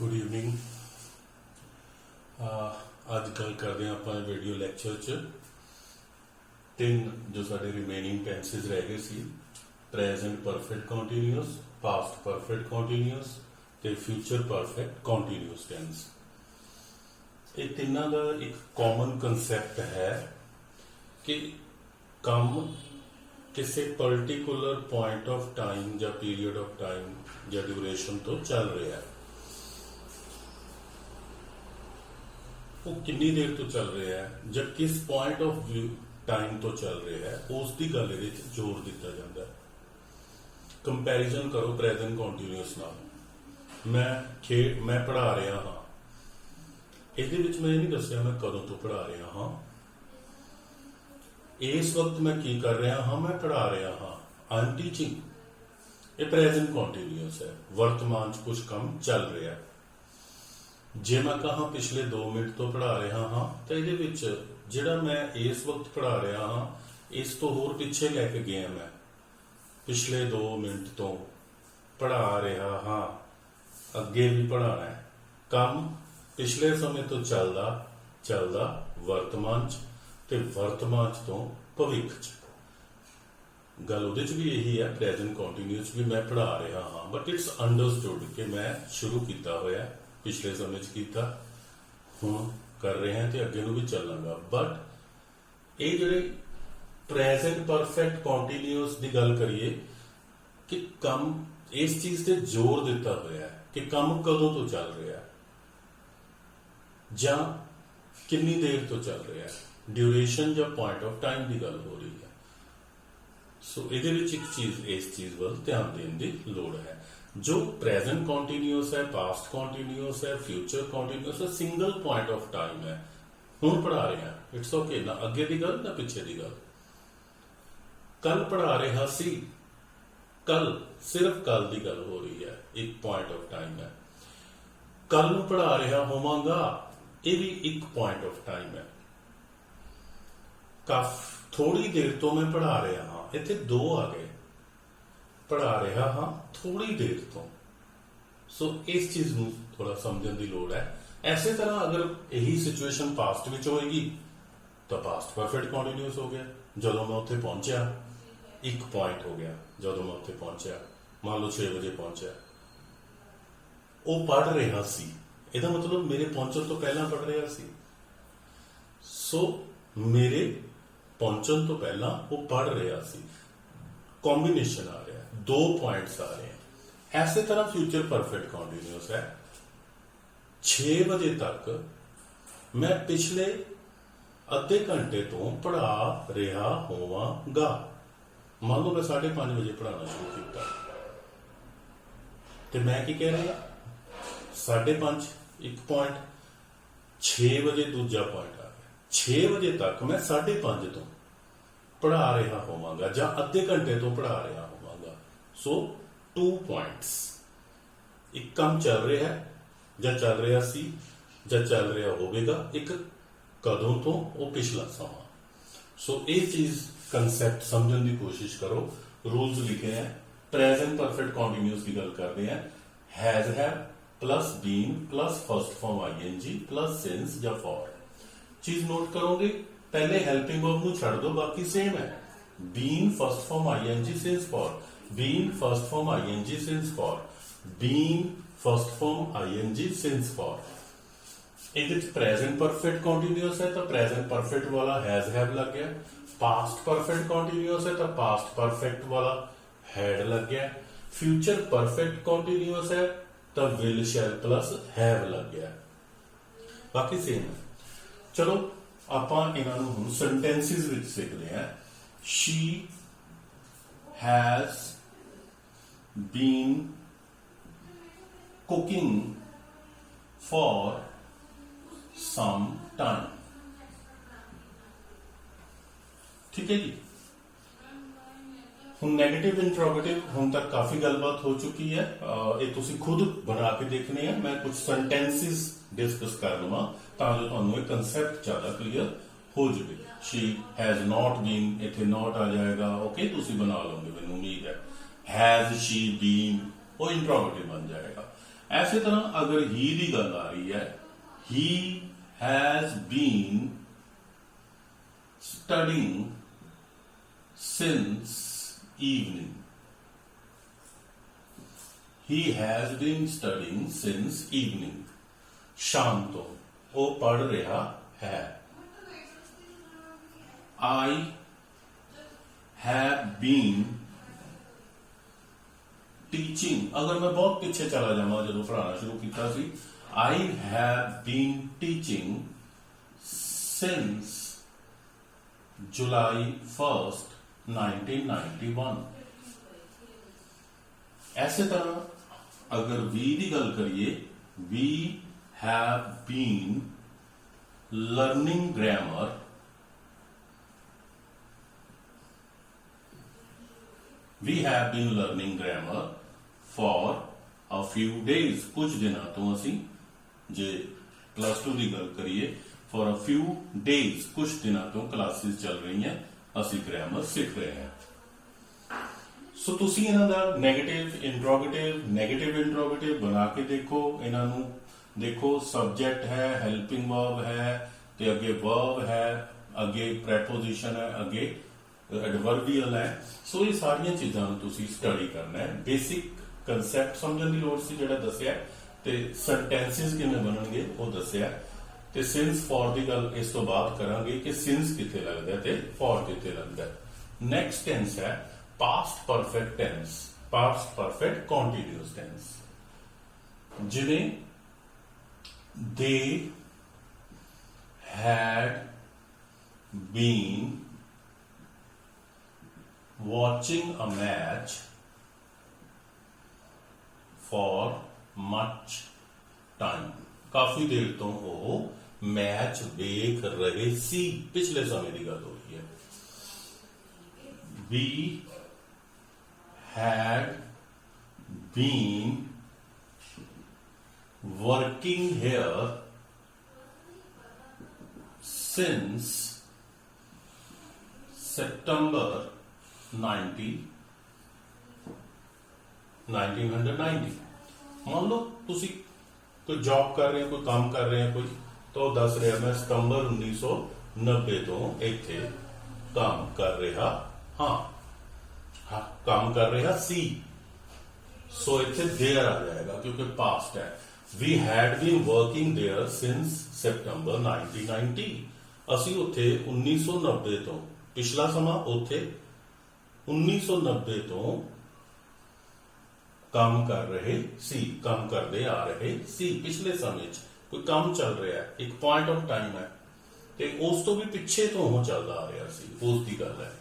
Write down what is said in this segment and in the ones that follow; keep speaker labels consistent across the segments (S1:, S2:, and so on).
S1: Good evening. ਅੱਜ ਗੱਲ ਕਰਦੇ ਹਾਂ ਆਪਾਂ ਵੀਡੀਓ ਲੈਕਚਰ 'ਚ ਤਿੰਨ ਜੋ ਸਾਡੇ ਰਿਮੇਨਿੰਗ ਟੈਂਸਸ ਰਹਿ ਗਏ ਸੀ, present perfect continuous, past perfect continuous ਤੇ ਫਿਊਚਰ ਪਰਫੈਕਟ ਕੰਟੀਨਿਊਸ ਟੈਂਸ। ਇਹ ਤਿੰਨਾਂ ਦਾ ਇੱਕ ਕਾਮਨ ਕਨਸੈਪਟ ਹੈ ਕਿ ਕੰਮ ਕਿਸੇ ਪਰਟੀਕੂਲਰ ਪੁਆਇੰਟ ਆਫ ਟਾਈਮ ਜਾਂ ਪੀਰੀਅਡ ਆਫ ਟਾਈਮ ਜਾਂ ਡਿਊਰੇਸ਼ਨ ਤੋਂ ਚੱਲ ਰਿਹਾ ਹੈ। ਉਹ ਕਿੰਨੀ ਦੇਰ ਤੋਂ ਚੱਲ ਰਿਹਾ ਹੈ ਜਾਂ ਕਿਸ ਪੁਆਇੰਟ ਆਫ ਵਿਊ ਟਾਈਮ ਤੋਂ ਚੱਲ ਰਿਹਾ ਹੈ, ਉਸ ਦੀ ਗੱਲ ਇਹਦੇ ਵਿੱਚ ਜ਼ੋਰ ਦਿੱਤਾ ਜਾਂਦਾ ਹੈ। ਕੰਪੈਰੀਜ਼ਨ ਕਰੋ ਪ੍ਰੈਜ਼ੈਂਟ ਕੰਟੀਨਿਊਸ ਨਾਲ। ਮੈਂ ਪੜ੍ਹਾ ਰਿਹਾ ਹਾਂ, ਇਹਦੇ ਵਿੱਚ ਮੈਂ ਇਹ ਨਹੀਂ ਦੱਸਿਆ ਮੈਂ ਕਦੋਂ ਤੋਂ ਪੜ੍ਹਾ ਰਿਹਾ ਹਾਂ, ਇਸ ਵਕਤ ਮੈਂ ਕੀ ਕਰ ਰਿਹਾ ਹਾਂ, ਮੈਂ ਪੜ੍ਹਾ ਰਿਹਾ ਹਾਂ, ਆਈ ਐਮ ਟੀਚਿੰਗ। ਇਹ ਪ੍ਰੈਜ਼ੈਂਟ ਕੰਟੀਨਿਊਸ ਹੈ, ਵਰਤਮਾਨ 'ਚ ਕੁਝ ਕੰਮ ਚੱਲ ਰਿਹਾ ਹੈ। ਜੇ ਮੈਂ ਕਹਾਂ ਪਿਛਲੇ 2 ਮਿੰਟ ਤੋਂ ਪੜ੍ਹਾ ਰਿਹਾ ਹਾਂ ਤਾਂ ਇਹਦੇ ਵਿੱਚ ਜਿਹੜਾ ਮੈਂ ਇਸ ਵਕਤ ਪੜ੍ਹਾ ਰਿਹਾ ਹਾਂ ਇਸ ਤੋਂ ਹੋਰ ਪਿੱਛੇ ਲੈ ਕੇ ਗਿਆ, ਮੈਂ ਪਿਛਲੇ 2 ਮਿੰਟ ਤੋਂ ਪੜ੍ਹਾ ਰਿਹਾ ਹਾਂ, ਅੱਗੇ ਵੀ ਪੜ੍ਹਾਉਣਾ ਹੈ। ਕੰਮ ਪਿਛਲੇ ਸਮੇਂ ਤੋਂ ਚੱਲਦਾ ਵਰਤਮਾਨ 'ਚ ਤੇ ਵਰਤਮਾਨ 'ਚ ਤੋਂ ਭਵਿੱਖ 'ਚ। ਗੱਲ ਉਹਦੇ 'ਚ ਵੀ ਇਹੀ ਹੈ, ਪ੍ਰੈਜ਼ੈਂਟ ਕੰਟੀਨਿਊਸ ਵੀ ਮੈਂ ਪੜ੍ਹਾ ਰਿਹਾ ਹਾਂ, ਬਟ ਇਟਸ ਅੰਡਰਸਟੂਡ ਕਿ ਮੈਂ ਸ਼ੁਰੂ ਕੀਤਾ ਹੋਇਆ, ਪਿਛਲੇ ਸਮੇਂ 'ਚ ਕੀਤਾ, ਹੁਣ ਕਰ ਰਹੇ ਹਾਂ ਤੇ ਅੱਗੇ ਨੂੰ ਵੀ ਚੱਲਾਂਗਾ। ਬਟ ਇਹ ਜਿਹੜੇ ਪ੍ਰੈਜ਼ੈਂਟ ਪਰਫੈਕਟ ਕੰਟੀਨਿਊਸ ਦੀ ਗੱਲ ਕਰੀਏ ਕਿ ਕੰਮ ਇਸ ਚੀਜ਼ ਤੇ ਜ਼ੋਰ ਦਿੱਤਾ ਹੋਇਆ ਹੈ ਕਿ ਕੰਮ ਕਦੋਂ ਤੋਂ ਚੱਲ ਰਿਹਾ ਹੈ ਜਾਂ ਕਿੰਨੀ ਦੇਰ ਤੋਂ ਚੱਲ ਰਿਹਾ ਹੈ, ਡਿਊਰੇਸ਼ਨ ਜਾਂ ਪੁਆਇੰਟ ਆਫ ਟਾਈਮ ਦੀ ਗੱਲ ਹੋ ਰਹੀ ਹੈ। ਸੋ ਇਹਦੇ ਵਿੱਚ ਇੱਕ ਚੀਜ਼, ਇਸ ਚੀਜ਼ ਵੱਲ ਧਿਆਨ ਦੇਣ ਦੀ ਲੋੜ ਹੈ। जो प्रेजेंट कॉन्टिन्यूस है, पास्ट कॉन्टिन्यूस है, फ्यूचर कॉन्टिन्यूस है, सिंगल पॉइंट ऑफ टाइम है। हुण पढ़ा रहे हैं, इट्स ओके, ना अगे की गल ना पिछे की गल। कल पढ़ा रहा सी, कल सिर्फ कल की गल हो रही है, एक पॉइंट ऑफ टाइम है। कल नूं पढ़ा रहा होवांगा, ये भी एक पॉइंट ऑफ टाइम है। थोड़ी देर तो मैं पढ़ा रहा हाँ, इत्थे 2 आ गए, पढ़ा रहा हाँ थोड़ी देर तो। सो इस चीज को थोड़ा समझने की लोड़ है। ऐसे तरह अगर यही सिचुएशन पास्ट में होएगी तो पास्ट परफेक्ट कंटिन्यूस हो गया। जदों मैं उत्थे पहुंचा एक पॉइंट हो गया, जदों मैं उत्थे पहुंचा मान लो 6 बजे पहुंचा, वो पढ़ रहा सी, ਇਹਦਾ मतलब मेरे पहुंचण तो पहला पढ़ रहा सी। सो मेरे पहुंचण तो पहला वो पढ़ रहा सी। कॉम्बिनेशन आ रहा है, 2 पॉइंट्स आ रहे हैं। ऐसे तरह फ्यूचर परफेक्ट कंटिन्यूस है। 6 बजे तक मैं पिछले अद्धे घंटे तो पढ़ा रहा होवांगा। मान लो मैं 5:30 बजे पढ़ाना शुरू किया तो मैं की कह रहा 5:30 एक पॉइंट, 6 बजे दूजा पॉइंट आ गया। 6 बजे तक मैं 5:30 तो पढ़ा रहा होवांगा ਜਾਂ ਅੱਧੇ ਘੰਟੇ ਤੋਂ ਪੜ੍ਹਾ ਰਿਹਾ ਹੋਵਾਂਗਾ। ਸੋ 2 ਪੁਆਇੰਟਸ, ਇੱਕ ਕੰਮ ਚੱਲ ਰਿਹਾ ਹੈ ਜਾਂ ਚੱਲ ਰਿਹਾ ਸੀ ਜਾਂ ਚੱਲ ਰਿਹਾ ਹੋਵੇਗਾ, ਇੱਕ ਕਦੋਂ ਤੋਂ ਉਹ ਪਿਛਲਾ ਸਮਾਂ। ਸੋ ਇਹ ਚੀਜ਼ ਕਨਸੈਪਟ ਸਮਝਣ ਦੀ ਕੋਸ਼ਿਸ਼ ਕਰੋ। ਰੂਲਸ ਲਿਖੇ ਹੈ, ਪ੍ਰੈਜ਼ੈਂਟ ਪਰਫੈਕਟ ਕੰਟੀਨਿਊਸ ਦੀ ਗੱਲ ਕਰਦੇ ਹਾਂ, ਹੈਜ਼ ਹੈ plus been plus first form ING plus since ਜਾਂ ਫॉर। ਚੀਜ਼ ਨੋਟ ਕਰੋਗੇ, पहले हेल्पिंग वर्ब ਨੂੰ ਛੱਡ ਦੋ, ਬਾਕੀ ਸੇਮ ਹੈ। Been first form ING since for, been first form ING since for, been first form ING since for. ਇਹਦੇ ਵਿੱਚ ਪ੍ਰੈਜ਼ੈਂਟ ਪਰਫੈਕਟ ਕੰਟੀਨਿਊਸ ਹੈ ਤਾਂ ਪ੍ਰੈਜ਼ੈਂਟ ਪਰਫੈਕਟ ਵਾਲਾ ਹੈਜ਼ ਹੈਵ ਲੱਗ ਗਿਆ। ਪਾਸਟ ਪਰਫੈਕਟ ਕੰਟੀਨਿਊਸ ਹੈ ਤਾਂ ਪਾਸਟ ਪਰਫੈਕਟ ਵਾਲਾ ਹੈਡ ਲੱਗ ਗਿਆ। ਫਿਊਚਰ ਪਰਫੈਕਟ ਕੰਟੀਨਿਊਸ ਹੈ ਤਾਂ ਵਿਲ ਸ਼ੈਲ ਪਲਸ ਹੈਵ ਲੱਗ ਗਿਆ, ਬਾਕੀ ਸੇਮ ਹੈ। ਚਲੋ ਆਪਾਂ ਇਹਨਾਂ ਨੂੰ ਹੁਣ ਸੈਂਟੈਂਸਿਸ ਵਿੱਚ ਸਿੱਖਦੇ ਹਾਂ। She has been cooking for some time. ਠੀਕ ਹੈ ਜੀ। ਹੁਣ ਨੈਗੇਟਿਵ ਇੰਟਰੋਗੇਟਿਵ ਹੁਣ ਤੱਕ ਕਾਫੀ ਗੱਲਬਾਤ ਹੋ ਚੁੱਕੀ ਹੈ, ਇਹ ਤੁਸੀਂ ਖੁਦ ਬਣਾ ਕੇ ਦੇਖਣੇ ਆ। ਮੈਂ ਕੁਝ ਸੈਂਟੈਂਸਿਸ डिस्कस कर लवां ਤਾਂ ਜੋ ਤੁਹਾਨੂੰ ਇਹ ਕਨਸੈਪਟ ਜ਼ਿਆਦਾ ਕਲੀਅਰ ਹੋ ਜਾਵੇ। she has not been, ਇੱਥੇ not ਆ ਜਾਏਗਾ, ਓਕੇ, ਤੁਸੀਂ ਬਣਾ ਲਓਗੇ, ਮੈਨੂੰ ਉਮੀਦ ਹੈ। has she been, ਉਹ ਇੰਟਰੋਗੇਟਿਵ ਬਣ ਜਾਏਗਾ। ਐਸੇ ਤਰ੍ਹਾਂ ਅਗਰ ਹੀ ਦੀ ਗੱਲ ਆ ਰਹੀ ਹੈ, he has been studying since evening. He has been studying since evening. शाम तो वो पढ़ रहा है. I have been teaching. अगर मैं बहुत पीछे चला जावा जो पढ़ाना शुरू किया सी, I have been teaching since July 1st 1991. ऐसे तरह अगर वी की गल करिए, we have been learning grammar for a few days. कुछ दिनों तो असी जे +2 की गल करिए, फॉर अ फ्यू डेज कुछ दिनों तो क्लासेस चल रही हैं, ਅਸੀਂ ग्रामर सीख रहे हैं. सो ਤੁਸੀਂ ਇਹਨਾਂ ਦਾ ਨੈਗੇਟਿਵ ਇੰਟਰੋਗੇਟਿਵ ਬਣਾ ਕੇ ਦੇਖੋ. ਇਹਨਾਂ ਨੂੰ ਦੇਖੋ, ਸਬਜੈਕਟ ਹੈ, ਹੈਲਪਿੰਗ ਵਰਬ ਹੈ, ਤੇ ਅੱਗੇ ਵਰਬ ਹੈ, ਅੱਗੇ ਪ੍ਰੈਪੋਜੀਸ਼ਨ ਹੈ, ਅੱਗੇ ਐਡਵਰਬੀਅਲ ਹੈ. ਸੋ ਇਹ ਸਾਰੀਆਂ ਚੀਜ਼ਾਂ ਨੂੰ ਤੁਸੀਂ ਸਟੱਡੀ ਕਰਨਾ ਹੈ. ਬੇਸਿਕ ਕਨਸੈਪਟ ਸਮਝਣ ਦੀ ਲੋੜ ਸੀ ਜਿਹੜਾ ਦੱਸਿਆ, ਤੇ ਸੈਂਟੈਂਸਸ ਕਿਵੇਂ ਬਣਨਗੇ ਉਹ ਦੱਸਿਆ, ਤੇ ਸਿੰਸ ਫॉर ਦੀ ਗੱਲ ਇਸ ਤੋਂ ਬਾਅਦ ਕਰਾਂਗੇ ਕਿ ਸਿੰਸ ਕਿੱਥੇ ਲੱਗਦਾ ਤੇ ਫॉर ਕਿੱਥੇ ਲੱਗਦਾ. ਨੈਕਸਟ ਟੈਂਸ ਹੈ past perfect tense, past perfect continuous tense. ਜਿਵੇਂ they had been watching a match for much time. काफी देर तो वो मैच देख रहे सी. पिछले समय की गल हो रही है. We had been working here since September 1990. मान लो तुसी कोई जॉब कर रहे हैं, कोई काम कर रहे हैं, कोई तो दस रहा मैं सितंबर 1990 तो इत्थे काम कर रहा हाँ, काम कर रहा सी. सो इत्थे देयर आ जाएगा क्योंकि पास्ट है. We had been working there since September 1990. ਅਸੀਂ ਉੱਥੇ 1990 ਤੋਂ ਪਿਛਲਾ ਸਮਾਂ ਉੱਥੇ 1990 ਤੋਂ ਕੰਮ ਕਰ ਰਹੇ ਸੀ, ਕੰਮ ਕਰਦੇ ਆ ਰਹੇ ਸੀ. ਪਿਛਲੇ ਸਮੇਂ 'ਚ ਕੋਈ ਕੰਮ ਚੱਲ ਰਿਹਾ ਹੈ, ਇੱਕ ਪੁਆਇੰਟ ਆਫ ਟਾਈਮ ਹੈ, ਤੇ ਉਸ ਤੋਂ ਵੀ ਪਿੱਛੇ ਤੋਂ ਉਹ ਚੱਲਦਾ ਆ ਰਿਹਾ ਸੀ, ਉਸ ਦੀ ਗੱਲ ਹੈ.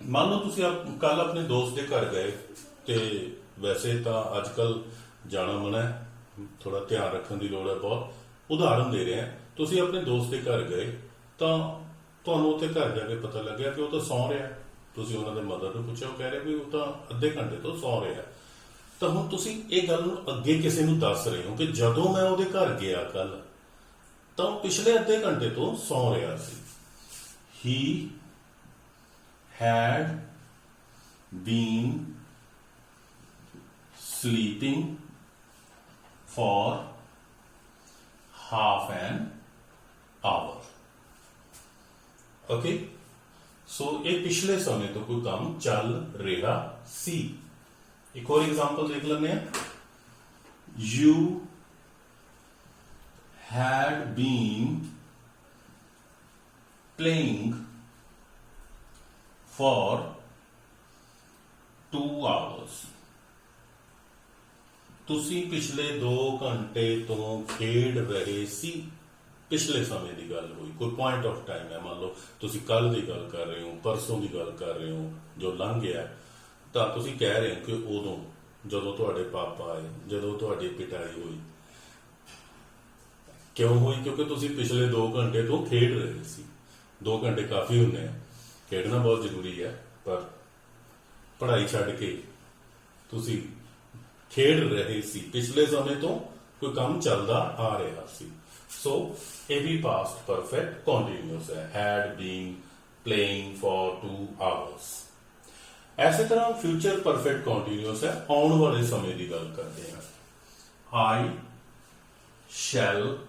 S1: ਮੰਨ ਲਓ ਤੁਸੀਂ ਕੱਲ ਆਪਣੇ ਦੋਸਤ ਦੇ ਘਰ ਗਏ, ਤੇ ਵੈਸੇ ਤਾਂ ਅੱਜ ਕੱਲ ਜਾਣਾ ਮਨਾ ਹੈ, ਥੋੜਾ ਧਿਆਨ ਰੱਖਣ ਦੀ ਲੋੜ ਹੈ ਬਹੁਤ. ਉਦਾਹਰਨ ਦੇ ਰਿਹਾ, ਤੁਸੀਂ ਆਪਣੇ ਦੋਸਤ ਦੇ ਘਰ ਗਏ ਤਾਂ ਤੁਹਾਨੂੰ ਉੱਥੇ ਘਰ ਜਾ ਕੇ ਪਤਾ ਲੱਗਿਆ ਕਿ ਉਹ ਤਾਂ ਸੌਂ ਰਿਹਾ. ਤੁਸੀਂ ਉਹਨਾਂ ਦੇ ਮਦਰ ਨੂੰ ਪੁੱਛਿਆ, ਉਹ ਕਹਿ ਰਹੇ ਵੀ ਉਹ ਤਾਂ ਅੱਧੇ ਘੰਟੇ ਤੋਂ ਸੌਂ ਰਿਹਾ. ਤਾਂ ਹੁਣ ਤੁਸੀਂ ਇਹ ਗੱਲ ਨੂੰ ਅੱਗੇ ਕਿਸੇ ਨੂੰ ਦੱਸ ਰਹੇ ਹੋ ਕਿ ਜਦੋਂ ਮੈਂ ਉਹਦੇ ਘਰ ਗਿਆ ਕੱਲ ਤਾਂ ਉਹ ਪਿਛਲੇ ਅੱਧੇ ਘੰਟੇ ਤੋਂ ਸੌਂ ਰਿਹਾ ਸੀ. ਹੀ had been sleeping for half an hour. Okay, so ਇਹ ਪਿਛਲੇ ਸਮੇਂ ਤੋਂ ਕੋਈ ਕੰਮ ਚੱਲ ਰਿਹਾ ਸੀ. ਇੱਕ ਹੋਰ ਐਗਜ਼ਾਮਪਲ ਦੇਖ ਲੈਂਦੇ ਆ. You had been playing for 2 hours. ਤੁਸੀਂ ਪਿਛਲੇ 2 ਘੰਟੇ ਤੋਂ ਖੇਡ ਰਹੇ ਸੀ. ਪਿਛਲੇ ਸਮੇਂ ਦੀ ਗੱਲ ਹੋਈ, ਕੋਈ ਪੁਆਇੰਟ ਆਫ ਟਾਈਮ ਹੈ. ਮੰਨ ਲਓ ਤੁਸੀਂ ਕੱਲ ਦੀ ਗੱਲ ਕਰ ਰਹੇ ਹੋ, ਪਰਸੋਂ ਦੀ ਗੱਲ ਕਰ ਰਹੇ ਹੋ, ਜੋ ਲੰਘ ਗਿਆ, ਤਾਂ ਤੁਸੀਂ ਕਹਿ ਰਹੇ ਹੋ ਕਿ ਉਦੋਂ ਜਦੋਂ ਤੁਹਾਡੇ ਪਾਪਾ ਆਏ, ਜਦੋਂ ਤੁਹਾਡੀ ਪਿਟਾਈ ਹੋਈ. ਕਿਉਂ ਹੋਈ? ਕਿਉਂਕਿ ਤੁਸੀਂ ਪਿਛਲੇ 2 ਘੰਟੇ ਤੋਂ ਖੇਡ ਰਹੇ ਸੀ. 2 ਘੰਟੇ ਕਾਫੀ ਹੁੰਦੇ ਆ, ਖੇਡਣਾ ਬਹੁਤ ਜ਼ਰੂਰੀ ਹੈ, ਪਰ ਪੜ੍ਹਾਈ ਛੱਡ ਕੇ ਤੁਸੀਂ ਖੇਡ ਰਹੇ ਸੀ. ਪਿਛਲੇ ਸਮੇਂ ਤੋਂ ਕੋਈ ਕੰਮ ਚੱਲਦਾ ਆ ਰਿਹਾ ਸੀ. ਸੋ ਇਹ ਵੀ ਪਾਸਟ ਪਰਫੈਕਟ ਕੰਟੀਨਿਊਅਸ ਹੈ. Head bean playing for 2 hours. ਐਸੇ ਤਰ੍ਹਾਂ ਫਿਊਚਰ ਪਰਫੈਕਟ ਕੰਟੀਨਿਊਅਸ ਹੈ. ਆਉਣ ਵਾਲੇ ਸਮੇਂ ਦੀ ਗੱਲ ਕਰਦੇ ਹਾਂ. I shall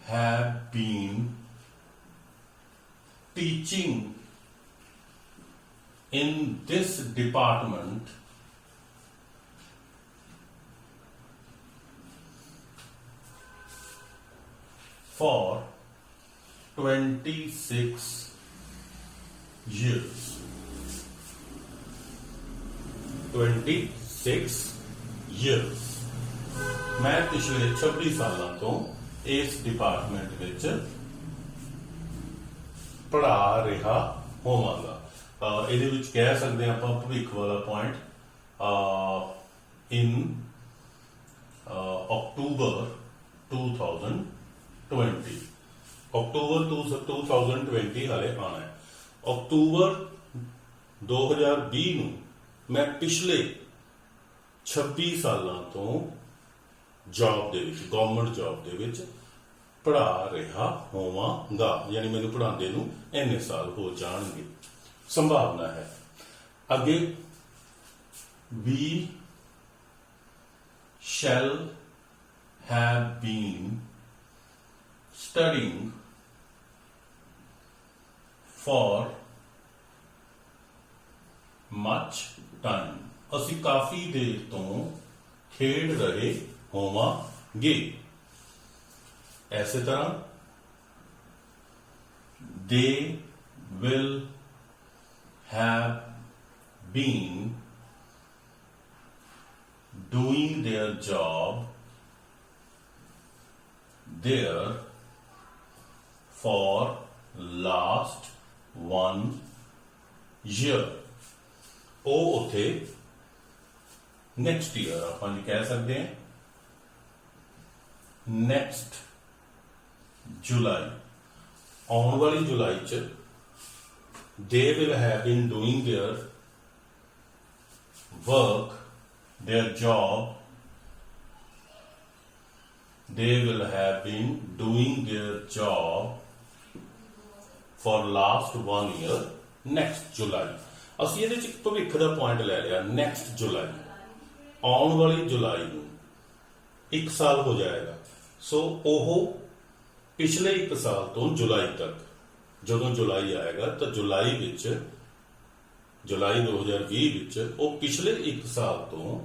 S1: have been teaching in this department for 26 years. 26 years. मैं पिछले 26 सालों तो इस डिपार्टमेंट ਵਿੱਚ ਪੜ੍ਹਾ ਰਿਹਾ ਹੋਵਾਂਗਾ। ਇਹਦੇ ਵਿੱਚ ਕਹਿ ਸਕਦੇ ਹਾਂ ਆਪਾਂ ਭਵਿੱਖ ਵਾਲਾ ਪੁਆਇੰਟ ਇਨ ਅਕਤੂਬਰ 2020 ਅਕਤੂਬਰ 2020 ਹਾਲੇ ਆਣਾ ਹੈ। ਅਕਤੂਬਰ 2020 ਨੂੰ ਮੈਂ ਪਿਛਲੇ 26 ਸਾਲਾਂ ਤੋਂ ਜੌਬ ਦੇ ਵਿੱਚ ਗਵਰਨਮੈਂਟ ਜੌਬ ਦੇ ਵਿੱਚ ਪੜ੍ਹਾ ਰਿਹਾ ਹੋਵਾਂਗਾ, ਯਾਨੀ ਮੈਨੂੰ ਪੜ੍ਹਾਉਂਦੇ ਨੂੰ ਇੰਨੇ ਸਾਲ ਹੋ ਜਾਣਗੇ। ਸੰਭਾਵਨਾ ਹੈ ਅੱਗੇ we shall have been studying for much time। ਅਸੀਂ ਕਾਫੀ ਦੇਰ ਤੋਂ ਖੇਡ ਰਹੇ ਹੋਵਾਂਗੇ। ਐਸੇ ਤਰ੍ਹਾਂ they will have been doing their job there for last 1 year। ਉਹ ਉੱਥੇ ਨੈਕਸਟ ਈਅਰ ਆਪਾਂ ਜੀ ਕਹਿ ਸਕਦੇ ਹਾਂ ਨੈਕਸਟ ਜੁਲਾਈ, ਆਉਣ ਵਾਲੀ ਜੁਲਾਈ ਚ they will have been doing their work, their job, they will have been doing their job for last 1 year next July। ਅਸੀਂ ਇਹਦੇ ਚ ਭਵਿੱਖ ਦਾ ਪੁਆਇੰਟ ਲੈ ਲਿਆ ਨੈਕਸਟ ਜੁਲਾਈ, ਆਉਣ ਵਾਲੀ ਜੁਲਾਈ ਨੂੰ 1 ਸਾਲ ਹੋ ਜਾਏਗਾ। ਸੋ ਉਹ ਪਿਛਲੇ 1 ਸਾਲ ਤੋਂ ਜੁਲਾਈ ਤੱਕ, ਜਦੋਂ ਜੁਲਾਈ ਆਏਗਾ ਤਾਂ ਜੁਲਾਈ 2020 ਵਿੱਚ ਉਹ ਪਿਛਲੇ 1 ਸਾਲ ਤੋਂ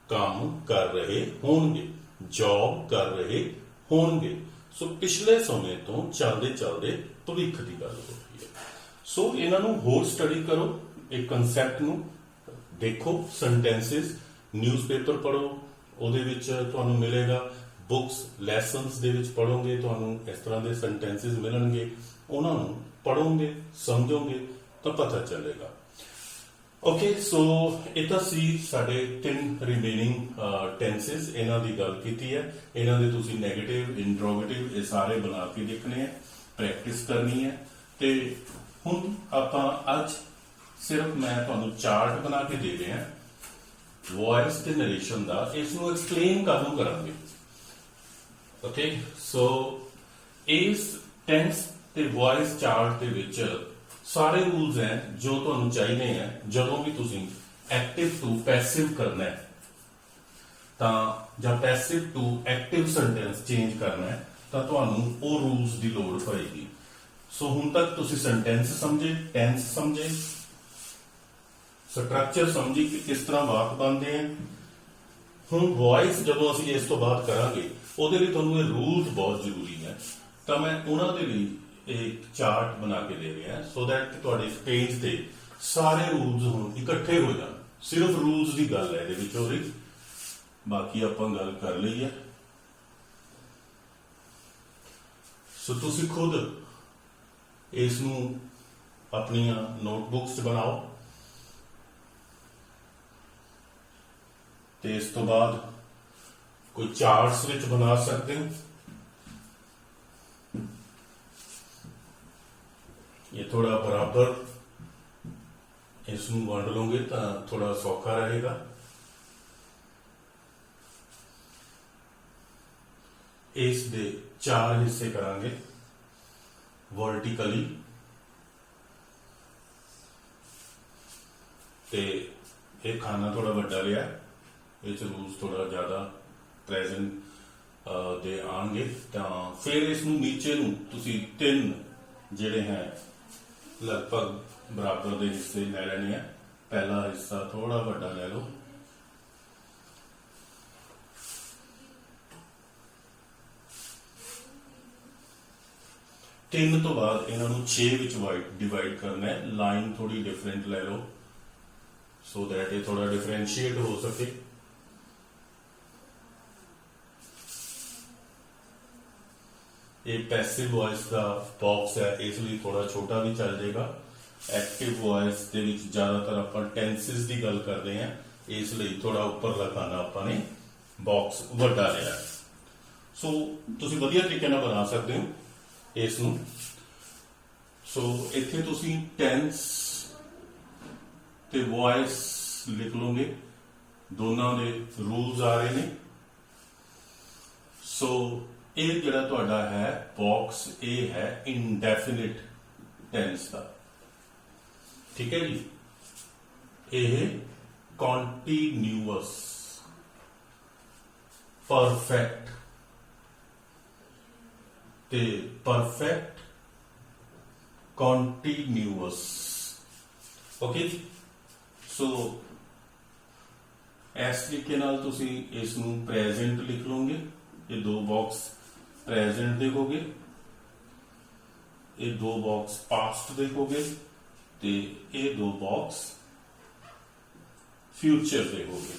S1: ਕੰਮ ਕਰ ਰਹੇ ਹੋਣਗੇ, ਜੌਬ ਕਰ ਰਹੇ ਹੋਣਗੇ। ਸੋ ਪਿਛਲੇ ਸਮੇਂ ਤੋਂ ਚੱਲਦੇ ਚੱਲਦੇ ਭਵਿੱਖ ਦੀ ਗੱਲ ਹੋ ਰਹੀ ਹੈ। ਸੋ ਇਹਨਾਂ ਨੂੰ ਹੋਰ ਸਟੱਡੀ ਕਰੋ, ਇਹ ਕਨਸੈਪਟ ਨੂੰ ਦੇਖੋ, ਸੈਂਟੈਂਸਸ ਨਿਊਜ਼ਪੇਪਰ ਪੜ੍ਹੋ, ਉਹਦੇ ਵਿੱਚ ਤੁਹਾਨੂੰ ਮਿਲੇਗਾ ਬੁੱਕਸ ਲੈਸਨਸ ਦੇ ਵਿੱਚ ਪੜ੍ਹੋਗੇ, ਤੁਹਾਨੂੰ ਇਸ ਤਰ੍ਹਾਂ ਦੇ ਸੈਂਟੈਂਸਸ ਮਿਲਣਗੇ, ਉਹਨਾਂ ਨੂੰ ਪੜ੍ਹੋਗੇ ਸਮਝੋਗੇ ਤਾਂ ਪਤਾ ਚੱਲੇਗਾ। ਓਕੇ, ਸੋ ਇਹ ਤਾਂ ਸੀ ਸਾਡੇ 3 ਰਿਮੇਨਿੰਗ ਟੈਂਸਸ, ਇਹਨਾਂ ਦੀ ਗੱਲ ਕੀਤੀ ਹੈ। ਇਹਨਾਂ ਦੇ ਤੁਸੀਂ ਨੈਗੇਟਿਵ ਇੰਟਰੋਗੇਟਿਵ ਇਹ ਸਾਰੇ ਬਣਾ ਕੇ ਦੇਖਣੇ ਹੈ, ਪ੍ਰੈਕਟਿਸ ਕਰਨੀ ਹੈ। ਤੇ ਹੁਣ ਆਪਾਂ ਅੱਜ ਸਿਰਫ ਮੈਂ ਤੁਹਾਨੂੰ ਚਾਰਟ ਬਣਾ ਕੇ ਦੇ ਰਿਹਾ ਵੌਇਸ ਤੇ ਨਰੇਸ਼ਨ ਦਾ, ਇਸ ਨੂੰ ਐਕਸਪਲੇਨ ਕਦੋਂ ਕਰਾਂਗੇ। ਓਕੇ, ਸੋ ਇਸ ਟੈਂਸ ਤੇ ਵੌਇਸ ਚਾਰਟ ਦੇ ਵਿੱਚ ਸਾਰੇ ਰੂਲਸ ਹੈ ਜੋ ਤੁਹਾਨੂੰ ਚਾਹੀਦੇ ਹੈ ਜਦੋਂ ਵੀ ਤੁਸੀਂ ਐਕਟਿਵ ਟੂ ਪੈਸਿਵ ਕਰਨਾ ਹੈ ਤਾਂ, ਜਾਂ passive to active sentence change ਕਰਨਾ ਹੈ ਤਾਂ ਤੁਹਾਨੂੰ ਉਹ ਰੂਲਸ ਦੀ ਲੋੜ ਪਏਗੀ। ਸੋ ਹੁਣ ਤੱਕ ਤੁਸੀਂ ਸੈਂਟੈਂਸ ਸਮਝੇ, ਟੈਂਸ ਸਮਝੇ, ਸਟਰਕਚਰ ਸਮਝੀ ਕਿ ਕਿਸ ਤਰ੍ਹਾਂ ਵਾਕ ਬਣਦੇ ਆ। ਹੁਣ ਵੌਇਸ ਜਦੋਂ ਅਸੀਂ ਇਸ ਤੋਂ ਬਾਅਦ ਕਰਾਂਗੇ ਉਹਦੇ ਲਈ ਤੁਹਾਨੂੰ ਇਹ ਰੂਲਸ ਬਹੁਤ ਜ਼ਰੂਰੀ ਹੈ, ਤਾਂ ਮੈਂ ਉਹਨਾਂ ਦੇ ਲਈ ਇੱਕ ਚਾਰਟ ਬਣਾ ਕੇ ਦੇ ਰਿਹਾ ਸੋ ਦੈਟ ਤੁਹਾਡੇ ਪੇਜ ਤੇ ਸਾਰੇ ਰੂਲਸ ਹੁਣ ਇਕੱਠੇ ਹੋ ਜਾਣ। ਸਿਰਫ ਰੂਲਸ ਦੀ ਗੱਲ ਹੈ ਇਹਦੇ ਵਿੱਚ, ਹੋ ਰਹੀ ਬਾਕੀ ਆਪਾਂ ਗੱਲ ਕਰ ਲਈ ਹੈ। ਸੋ ਤੁਸੀਂ ਖੁਦ ਇਸ ਨੂੰ ਆਪਣੀਆਂ ਨੋਟਬੁੱਕਸ 'ਚ ਬਣਾਓ ਤੇ ਇਸ ਤੋਂ ਬਾਅਦ ਕੋਈ ਚਾਰਟਸ ਵਿੱਚ ਬਣਾ ਸਕਦੇ ਹੋ। ਇਹ ਥੋੜਾ ਬਰਾਬਰ ਇਸ ਨੂੰ ਵੰਡ ਲਓਗੇ ਤਾਂ ਥੋੜਾ ਸੌਖਾ ਰਹੇਗਾ। ਇਸ ਦੇ 4 ਹਿੱਸੇ ਕਰਾਂਗੇ ਵਰਟੀਕਲੀ, ਤੇ ਇਹ ਖਾਨਾ ਥੋੜਾ ਵੱਡਾ ਲਿਆ, ਇਹ ਚ ਰੂਲਸ ਥੋੜਾ ਜ਼ਿਆਦਾ ਪ੍ਰੈਜ਼ੈਂਟ ਦੇ ਆਣਗੇ ਤਾਂ ਫਿਰ ਇਸ ਨੂੰ ਨੀਚੇ ਨੂੰ ਤੁਸੀਂ 3 ਜਿਹੜੇ ਹੈ ਲਗਭਗ ਬਰਾਬਰ ਦੇ ਹਿੱਸੇ ਲੈ ਲੈਣੇ ਆ। ਪਹਿਲਾ ਹਿੱਸਾ ਥੋੜਾ ਵੱਡਾ ਲੈ ਲਓ, ਤਿੰਨ ਤੋਂ ਬਾਅਦ ਇਹਨਾਂ ਨੂੰ 6 ਵਿੱਚ ਡਿਵਾਈਡ ਕਰਨਾ ਹੈ। ਲਾਈਨ ਥੋੜੀ ਡਿਫਰੈਂਟ ਲੈ ਲਓ ਸੋ ਦੈਟ ਇਹ ਥੋੜਾ ਡਿਫਰੈਂਸ਼ੀਏਟ ਹੋ ਸਕੇ। ਇਹ ਪੈਸਿਵ ਵੌਇਸ ਦਾ ਬਾਕਸ ਹੈ, ਇਸ ਲਈ ਥੋੜਾ ਛੋਟਾ ਵੀ ਚੱਲ ਜਾਏਗਾ। ਐਕਟਿਵ ਵੌਇਸ ਦੇ ਵਿੱਚ ਜ਼ਿਆਦਾਤਰ ਆਪਾਂ ਟੈਂਸਿਸ ਦੀ ਗੱਲ ਕਰਦੇ ਹਾਂ, ਇਸ ਲਈ ਥੋੜਾ ਉੱਪਰਲਾ ਖਾਨਾ ਆਪਾਂ ਨੇ ਬਾਕਸ ਵੱਡਾ ਲਿਆ। ਸੋ ਤੁਸੀਂ ਵਧੀਆ ਤਰੀਕੇ ਨਾਲ ਬਣਾ ਸਕਦੇ ਹੋ ਇਸ ਨੂੰ। ਸੋ ਇੱਥੇ ਤੁਸੀਂ ਟੈਂਸ ਤੇ ਵੌਇਸ ਲਿਖ ਲਓਗੇ, ਦੋਨਾਂ ਦੇ ਰੂਲਸ ਆ ਰਹੇ ਨੇ। ਸੋ ਇਹ ਜਿਹੜਾ ਤੁਹਾਡਾ ਹੈ ਬਾਕਸ, ਇਹ ਹੈ ਇਨਡੈਫਿਨਿਟ ਟੈਂਸ ਦਾ, ਠੀਕ ਹੈ ਜੀ। ਇਹ ਕੰਟੀਨਿਊਅਸ, ਪਰਫੈਕਟ ਤੇ ਪਰਫੈਕਟ ਕੰਟੀਨਿਊਅਸ, ਓਕੇ ਜੀ। ਸੋ ਇਸ ਤਰੀਕੇ ਨਾਲ ਤੁਸੀਂ ਇਸ ਨੂੰ ਪ੍ਰੈਜ਼ੈਂਟ ਲਿਖ ਲਓਗੇ। ਇਹ ਦੋ ਬਾਕਸ ਪ੍ਰੈਜ਼ੈਂਟ ਦੇਖੋਗੇ, ਇਹ ਦੋ ਬਾਕਸ ਪਾਸਟ ਦੇਖੋਗੇ ਤੇ ਇਹ ਦੋ ਬਾਕਸ ਫਿਊਚਰ ਦੇਖੋਗੇ।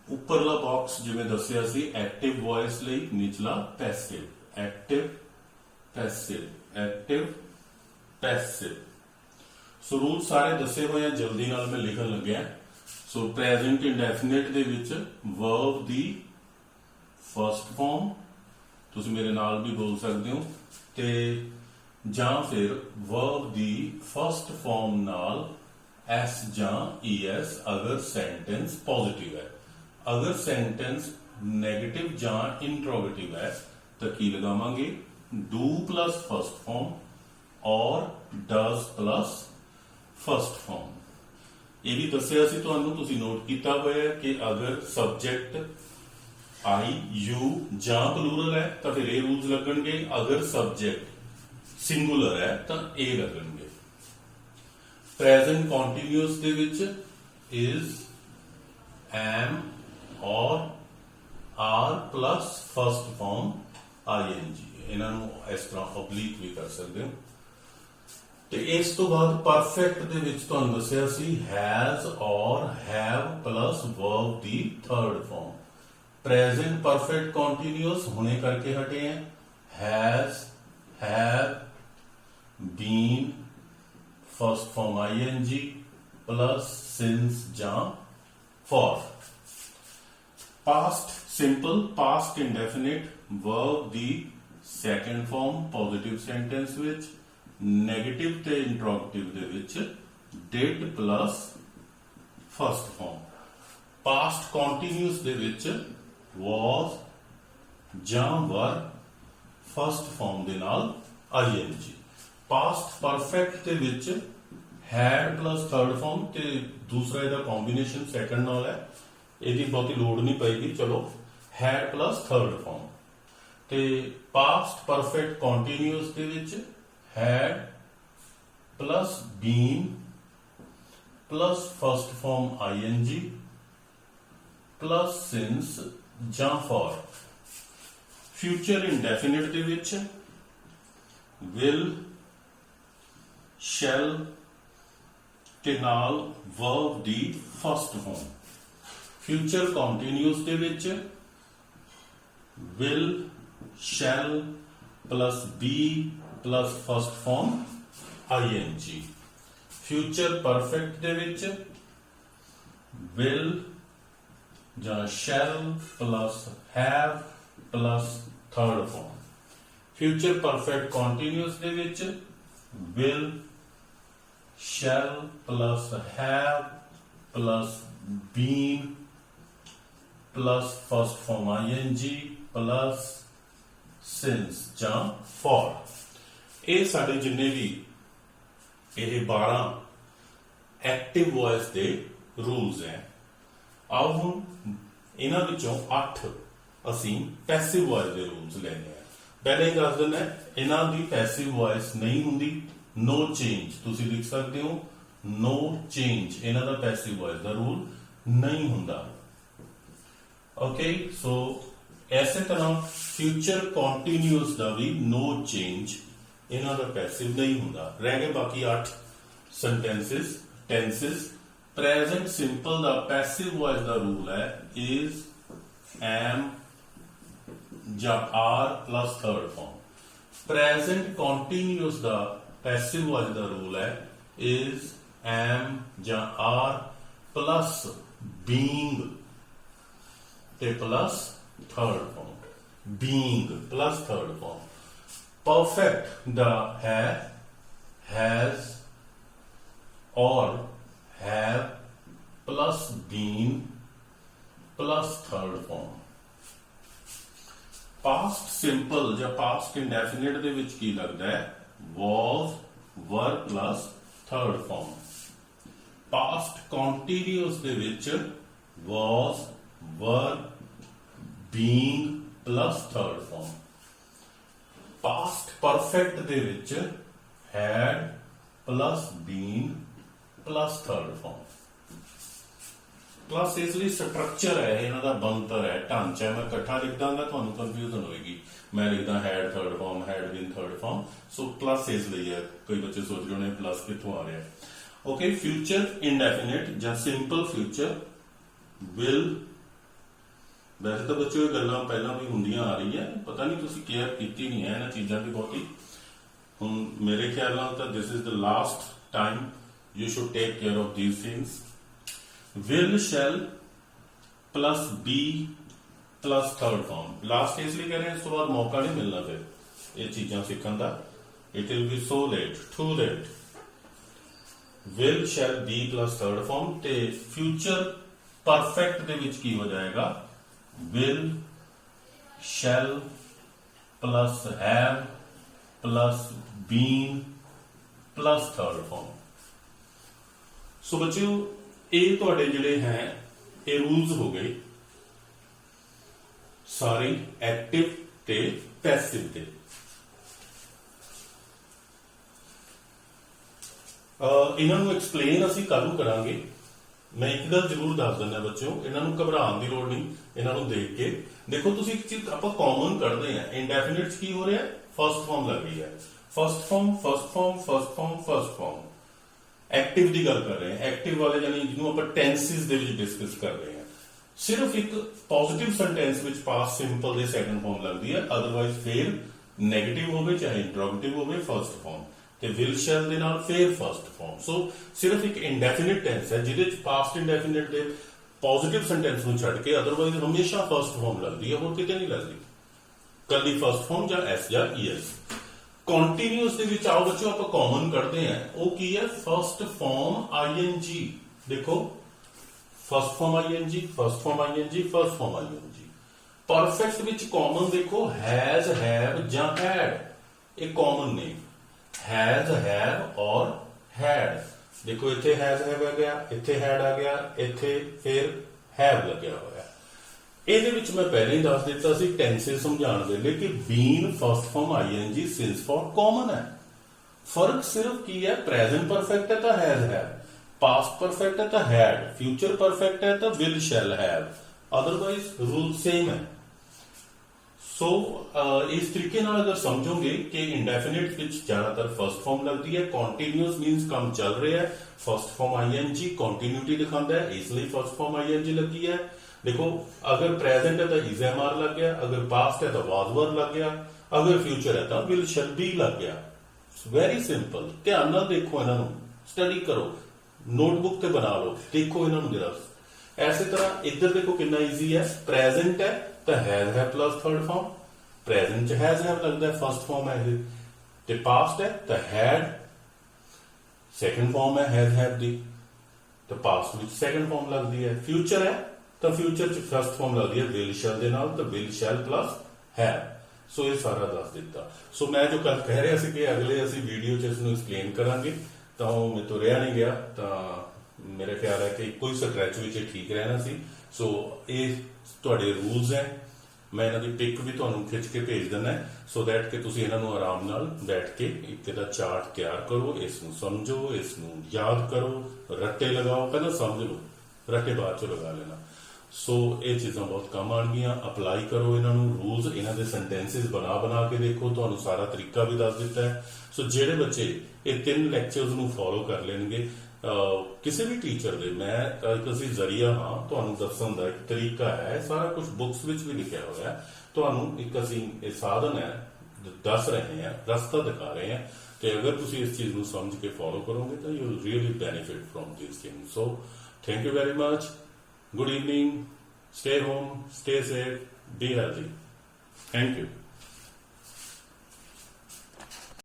S1: ਉੱਪਰਲਾ ਬਾਕਸ ਜਿਵੇਂ ਦੱਸਿਆ ਸੀ ਐਕਟਿਵ ਵੌਇਸ ਲਈ, ਨਿਚਲਾ passive, active passive, active passive. So rule ਸਾਰੇ ਦੱਸੇ ਹੋਏ ਆ, ਜਲਦੀ ਨਾਲ ਮੈਂ ਲਿਖਣ ਲੱਗਿਆ। ਸੋ ਪ੍ਰੈਜ਼ੈਂਟ ਇੰਡੈਫੀਨਿਟ ਦੇ ਵਿੱਚ ਵਰਬ ਦੀ ਫਸਟ ਫਾਰਮ, ਤੁਸੀਂ ਮੇਰੇ ਨਾਲ ਵੀ ਬੋਲ ਸਕਦੇ ਹੋ, ਤੇ ਜਾਂ ਫਿਰ ਵਰਬ ਦੀ ਫਸਟ ਫਾਰਮ ਨਾਲ ਐਸ ਜਾਂ ਈਐਸ ਅਗਰ ਸੈਂਟੈਂਸ ਪੋਜ਼ਿਟਿਵ ਹੈ। ਅਗਰ ਸੈਂਟੈਂਸ ਨੈਗੇਟਿਵ ਜਾਂ ਇੰਟਰੋਗੇਟਿਵ ਹੈ ਤਾਂ ਕੀ ਲਗਾਵਾਂਗੇ? ਡੂ ਪਲਸ ਫਸਟ ਫਾਰਮ ਔਰ ਡਜ਼ ਪਲਸ ਫਸਟ ਫਾਰਮ। ਇਹ ਵੀ ਦੱਸਿਆ ਸੀ ਤੁਹਾਨੂੰ, ਤੁਸੀਂ ਨੋਟ ਕੀਤਾ ਹੋਇਆ ਕਿ ਅਗਰ ਸਬਜੈਕਟ ਆਈ, ਯੂ ਜਾਂ ਪਲੂਰਲ ਹੈ ਤਾਂ ਫਿਰ ਇਹ ਰੂਲਸ ਲੱਗਣਗੇ। ਅਗਰ ਸਬਜੈਕਟ ਸਿੰਗੂਲਰ ਹੈ ਤਾਂ ਇਹ ਲੱਗਣਗੇ। ਪ੍ਰੈਜ਼ੈਂਟ ਕੰਟੀਨਿਊਅਸ ਦੇ ਵਿੱਚ is, am ਔਰ are plus first form ing। ਇਹਨਾਂ ਨੂੰ ਇਸ ਤਰ੍ਹਾਂ ਓਬਲੀਕ ਵੀ ਕਰ ਸਕਦੇ ਹੋ। ਤੇ ਇਸ ਤੋਂ ਬਾਅਦ ਪਰਫੈਕਟ ਦੇ ਵਿੱਚ ਤੁਹਾਨੂੰ ਦੱਸਿਆ ਸੀ ਹੈਜ਼ ਔਰ ਹੈਵ ਪਲਸ ਵਰਬ ਦੀ third form. Present perfect continuous ਹੁਣੇ ਕਰਕੇ ਹਟੇ हैं, has, have, been, first form ING plus since ਜਾਂ for। Past simple, past indefinite verb ਦੀ ਸੈਕੰਡ ਫਾਰਮ ਪੋਜ਼ਿਟਿਵ ਸੈਂਟੈਂਸ ਵਿੱਚ, ਨੈਗੇਟਿਵ ਤੇ ਇੰਟਰੋਗੇਟਿਵ ਦੇ ਵਿੱਚ did plus first form. Past continuous ਦੇ ਵਿੱਚ was ਜਾਂ were ਫਸਟ ਫਾਰਮ ਦੇ ਨਾਲ ing। ਪਾਸਟ ਪਰਫੈਕਟ ਦੇ ਵਿੱਚ had ਪਲਸ ਥਰਡ ਫਾਰਮ ਤੇ ਦੂਸਰਾ ਇਹਦਾ ਕੰਬੀਨੇਸ਼ਨ ਸੈਕੰਡ ਨਾਲ ਹੈ, ਇਹਦੀ ਬਹੁਤੀ ਲੋੜ ਨਹੀਂ ਪਏਗੀ। ਚਲੋ had ਪਲਸ ਥਰਡ ਫਾਰਮ। ਤੇ ਪਾਸਟ ਪਰਫੈਕਟ ਕੰਟੀਨਿਊਅਸ ਦੇ ਵਿੱਚ had plus been plus first form ing plus since ਜਾਂ for। ਫਿਊਚਰ ਇੰਡੈਫਿਨਿਟ ਦੇ ਵਿੱਚ will, shall ਤੇ ਨਾਲ verb ਦੀ ਫਸਟ ਫਾਰਮ। ਫਿਊਚਰ ਕੰਟੀਨਿਊਅਸ ਦੇ ਵਿੱਚ will, shall plus be plus first form ing। Future perfect ਦੇ ਵਿੱਚ will ਜਾਂ shall plus have plus third form। Future perfect continuous ਦੇ ਵਿੱਚ will, shall plus have plus been plus first form ing plus since ਜਾਂ for। ਇਹ ਸਾਡੇ ਜਿੰਨੇ ਵੀ ਇਹ 12 ਐਕਟਿਵ ਵੌਇਸ ਦੇ ਰੂਲਸ ਹੈ। ਆਓ ਹੁਣ ਇਹਨਾਂ ਵਿੱਚੋਂ 8 ਅਸੀਂ ਪੈਸਿਵ ਵੌਇਸ ਦੇ ਰੂਲਸ ਲੈਣੇ ਆ। ਪਹਿਲਾਂ ਹੀ ਦੱਸ ਦਿੰਦਾ ਇਹਨਾਂ ਦੀ ਪੈਸਿਵ ਵੌਇਸ ਨਹੀਂ ਹੁੰਦੀ। नो चेंज ਤੁਸੀਂ ਲਿਖ ਸਕਦੇ ਹੋ नो चेंज, ਇਹਨਾਂ ਦਾ ਪੈਸਿਵ ਵੌਇਸ ਦਾ ਰੂਲ ਨਹੀਂ ਹੁੰਦਾ। ਓਕੇ, ਸੋ ਐਸੇ ਤਰ੍ਹਾਂ ਫਿਊਚਰ ਕੰਟੀਨਿਊਸ ਦਾ ਵੀ नो चेंज ਇਹਨਾਂ ਦਾ ਪੈਸਿਵ ਨਹੀਂ ਹੁੰਦਾ। ਰਹਿ ਗਏ ਬਾਕੀ 8 sentences, tenses। प्रेजेंट सिंपल ਦਾ ਪੈਸਿਵ ਵੌਇਸ ਦਾ ਰੂਲ ਹੈ is, am ਜਾਂ are plus third form। Present continuous the passive voice the rule ਹੈ is, am ਜਾਂ are plus being ਤੇ plus third form। being plus third form। perfect ਦਾ ਹੈ, has or have plus been plus third form। Past simple ਜਾਂ past indefinite ਦੇ ਵਿੱਚ ਕੀ ਲੱਗਦਾ ਹੈ was, were plus third form। Past continuous ਦੇ ਵਿੱਚ was, were, being plus third form। Past perfect ਦੇ ਵਿੱਚ had plus been plus third form। Plus इसलिए स्ट्रक्चर है, ਇਹਨਾਂ ਦਾ ਬਣਤਰ ਹੈ, ਢਾਂਚਾ। ਮੈਂ ਇਕੱਠਾ ਲਿਖ ਦਾਂਗਾ ਤੁਹਾਨੂੰ ਕਨਫਿਊਜ਼ਨ ਹੋਏਗੀ। ਮੈਂ ਲਿਖਦਾ ਹੈਡ ਥਰਡ ਫਾਰਮ, ਹੈਡ ਬੀਨ ਥਰਡ ਫਾਰਮ। ਸੋ ਪਲਸ ਇਸ ਲਈ ਹੈ, ਕਈ ਬੱਚੇ ਸੋਚ ਰਹੇ ਹੋਣੇ ਪਲਸ ਕਿੱਥੋਂ ਆ ਰਿਹਾ। ਓਕੇ, ਫਿਊਚਰ ਇਨਡੈਫੀਨਿਟ ਜਾਂ ਸਿੰਪਲ ਫਿਊਚਰ ਵਿਲ। ਵੈਸੇ ਤਾਂ ਬੱਚਿਓ ਇਹ ਗੱਲਾਂ ਪਹਿਲਾਂ ਵੀ ਹੁੰਦੀਆਂ ਆ ਰਹੀਆਂ, ਪਤਾ ਨਹੀਂ ਤੁਸੀਂ ਕੇਅਰ ਕੀਤੀ ਨਹੀਂ ਹੈ ਇਹਨਾਂ ਚੀਜ਼ਾਂ ਦੀ ਬਹੁਤੀ। ਹੁਣ ਮੇਰੇ ਖਿਆਲ ਨਾਲ ਤਾਂ this is the last time you should take care of these things. will, shall plus be plus third form। Last इसलिए कह रहे हैं, इस तो बाद मौका नहीं मिलना फिर ये चीज़ां सीखने का। it will be so late, too late। will, shall, be plus third form ते future perfect ਦੇ ਵਿੱਚ ਕੀ ਹੋ ਜਾਏਗਾ will, shall plus have plus been plus third form। सो बच्चों ਇਹ ਤੁਹਾਡੇ ਜਿਹੜੇ ਹੈ ਇਹ ਰੂਲਸ ਹੋ ਗਏ ਸਾਰੇ ਐਕਟਿਵ ਤੇ ਪੈਸਿਵ ਦੇ। ਇਹਨਾਂ ਨੂੰ ਐਕਸਪਲੇਨ ਅਸੀਂ ਕੱਲ ਨੂੰ ਕਰਾਂਗੇ। ਮੈਂ ਇੱਕ ਗੱਲ ਜ਼ਰੂਰ ਦੱਸ ਦਿੰਦਾ ਬੱਚਿਓ, ਇਹਨਾਂ ਨੂੰ ਘਬਰਾਉਣ ਦੀ ਲੋੜ ਨਹੀਂ। ਇਹਨਾਂ ਨੂੰ ਦੇਖ ਕੇ ਦੇਖੋ, ਤੁਸੀਂ ਇੱਕ ਚੀਜ਼ ਆਪਾਂ ਕਾਮਨ ਕੱਢਦੇ ਆ। ਇਨਡੈਫੀਨਿਟ ਚ ਕੀ ਹੋ ਰਿਹਾ, ਫਸਟ ਫਾਰਮ ਲੱਗ ਰਹੀ ਹੈ। First form, first form, first form, first form. Active की गल कर रहे हैं, एक्टिव वाले यानी जिन्होंने आप टेंसेस दे विच डिस्कस कर रहे हैं। सिर्फ एक positive sentence which past simple they second form लगती है, अदरवाइज फिर नेगेटिव होवे चाहे इंट्रोगेटिव होवे फर्स्ट फॉर्म ते विल शैल दे नाल फिर फर्स्ट फॉर्म। सो सिर्फ एक इंडेफिनिट टेंस है जिहदे च पास्ट इंडेफिनिट दे पॉजिटिव सेंटेंस नूं छड्ड के अदरवाइज हमेशा फर्स्ट फॉर्म लगती है, होर किते नहीं लगती। कल्ली फर्स्ट फॉर्म जां एस जां ईएस। ਕੰਟੀਨਿਊਸ ਦੇ ਵਿੱਚ ਆਓ ਬੱਚੋ ਆਪਾਂ ਕਾਮਨ ਕੱਢਦੇ ਆਂ। ਉਹ ਕੀ ਹੈ, ਫਸਟ ਫਾਰਮ ਆਈਐਨਜੀ। ਦੇਖੋ first form ING, first form ING, first form ING. Perfect ਵਿੱਚ ਕਾਮਨ ਦੇਖੋ ਹੈਜ਼, ਹੈਵ ਜਾਂ ਹੈਡ, ਇਹ ਕਾਮਨ ਨੇ। ਹੈਜ਼, ਹੈਵ ਔਰ ਹੈਡ। ਦੇਖੋ ਇੱਥੇ ਹੈਜ਼ ਹੈਵ ਆ ਗਿਆ, ਇੱਥੇ ਹੈਡ ਆ ਗਿਆ, ਇੱਥੇ ਫਿਰ ਹੈਵ ਲੱਗਿਆ ਹੋਇਆ। ਇਹਦੇ ਵਿੱਚ ਮੈਂ ਪਹਿਲਾਂ ਹੀ ਦੱਸ ਦਿੱਤਾ ਸੀ ਟੈਂਸਸ ਸਮਝਾਉਣ ਵੇਲੇ ਕਿ been first form ING since for common ਹੈ। ਫਰਕ ਸਿਰਫ ਕੀ ਹੈ, ਪ੍ਰੈਜ਼ੈਂਟ ਪਰਫੈਕਟ ਹੈ ਤਾਂ ਹੈਜ਼ ਹੈਵ, ਪਾਸਟ ਪਰਫੈਕਟ ਹੈ ਤਾਂ ਹੈਡ, ਫਿਊਚਰ ਪਰਫੈਕਟ ਹੈ ਤਾਂ will shell have, otherwise rule same ਹੈ। ਸੋ ਇਸ ਤਰੀਕੇ ਨਾਲ ਅਗਰ ਸਮਝੋਗੇ ਕਿ ਇੰਡੈਫਿਨਿਟ ਵਿੱਚ ਜ਼ਿਆਦਾਤਰ ਫਸਟ ਫਾਰਮ ਲੱਗਦੀ ਹੈ, ਕੰਟੀਨਿਊਸ ਮੀਨਸ ਕੰਮ ਚੱਲ ਰਿਹਾ ਹੈ, ਫਸਟ ਫਾਰਮ ਆਈਐਨਜੀ ਕੰਟੀਨਿਊਟੀ ਦਿਖਾਉਂਦਾ ਹੈ, ਇਸ ਲਈ ਫਸਟ ਫਾਰਮ ਆਈਐਨਜੀ ਲੱਗੀ ਹੈ। देखो अगर प्रेजेंट है तो इज एम आर लग गया, अगर पास्ट है तो वाज वर लग गया, अगर फ्यूचर है तो विल शैल बी लग गया। वेरी सिंपल, ध्यान नाल देखो, इन्हां नूं स्टडी करो, नोटबुक ते बना लो, देखो इन्हां नूं जरा। ऐसे तरह इधर देखो कितना ईजी है, प्रेजेंट है तो हैज है प्लस थर्ड फॉर्म, प्रेजेंट च हैज है लगता है फर्स्ट फॉर्म है ये, ते पास्ट है तो हैड सेकंड फॉर्म है हैज हैव दी, तो पास्ट विच सेकंड फॉर्म लगती है। फ्यूचर है तो फ्यूचर च फर्स्ट फॉर्म लगती है विल शैल दे नाल, तो विल शैल प्लस हैव। सो ये सारा दस दिता। सो मैं जो कल कह रहा सी कि अगले असी वीडियो च इसनूं एक्सप्लेन करांगे, तो मैं तो रहा नहीं गया, तो ਮੇਰੇ ਖਿਆਲ ਹੈ ਕਿ ਕੋਈ ਸਟ੍ਰੈਚ ਵਿੱਚ ਇਹ ਠੀਕ ਰਹਿਣਾ ਸੀ। ਸੋ ਇਹ ਤੁਹਾਡੇ ਰੂਲਸ ਹੈ, ਮੈਂ ਇਹਨਾਂ ਦੀ ਪਿਕ ਵੀ ਤੁਹਾਨੂੰ ਖਿੱਚ ਕੇ ਭੇਜ ਦਿੰਦਾ ਸੋ ਦੈਟ ਕਿ ਤੁਸੀਂ ਇਹਨਾਂ ਨੂੰ ਆਰਾਮ ਨਾਲ ਬੈਠ ਕੇ ਇੱਕ ਇਹਦਾ ਚਾਰਟ ਤਿਆਰ ਕਰੋ, ਇਸ ਨੂੰ ਸਮਝੋ, ਇਸ ਨੂੰ ਯਾਦ ਕਰੋ, ਰੱਟੇ ਲਗਾਓ, ਪਹਿਲਾਂ ਸਮਝ ਲਓ, ਰੱਟੇ ਬਾਅਦ ਚ ਲਗਾ ਲੈਣਾ। ਸੋ ਇਹ ਚੀਜ਼ਾਂ ਬਹੁਤ ਕੰਮ ਆਉਣਗੀਆਂ, ਅਪਲਾਈ ਕਰੋ ਇਹਨਾਂ ਨੂੰ, ਰੂਲਸ ਇਹਨਾਂ ਦੇ ਸੈਂਟੈਂਸਿਸ ਬਣਾ ਕੇ ਦੇਖੋ, ਤੁਹਾਨੂੰ ਸਾਰਾ ਤਰੀਕਾ ਵੀ ਦੱਸ ਦਿੱਤਾ ਹੈ। ਸੋ ਜਿਹੜੇ ਬੱਚੇ ਇਹ 3 ਲੈਕਚਰਸ ਨੂੰ ਫੋਲੋ ਕਰ ਲੈਣਗੇ, ਕਿਸੇ ਵੀ ਟੀਚਰ ਦੇ, ਮੈਂ ਇੱਕ ਅਸੀਂ ਜ਼ਰੀਆ ਹਾਂ ਤੁਹਾਨੂੰ ਦੱਸਣ ਦਾ, ਇੱਕ ਤਰੀਕਾ ਹੈ, ਸਾਰਾ ਕੁਝ ਬੁੱਕਸ ਵਿੱਚ ਵੀ ਲਿਖਿਆ ਹੋਇਆ ਹੈ, ਤੁਹਾਨੂੰ ਇੱਕ ਅਸੀਂ ਇਹ ਸਾਧਨ ਹੈ ਦੱਸ ਰਹੇ ਹਾਂ, ਰਸਤਾ ਦਿਖਾ ਰਹੇ ਹਾਂ ਕਿ ਅਗਰ ਤੁਸੀਂ ਇਸ ਚੀਜ਼ ਨੂੰ ਸਮਝ ਕੇ ਫੋਲੋ ਕਰੋਗੇ ਤਾਂ you will really benefit from these things. So thank you very much, good evening, stay home, stay safe, be healthy. Thank you.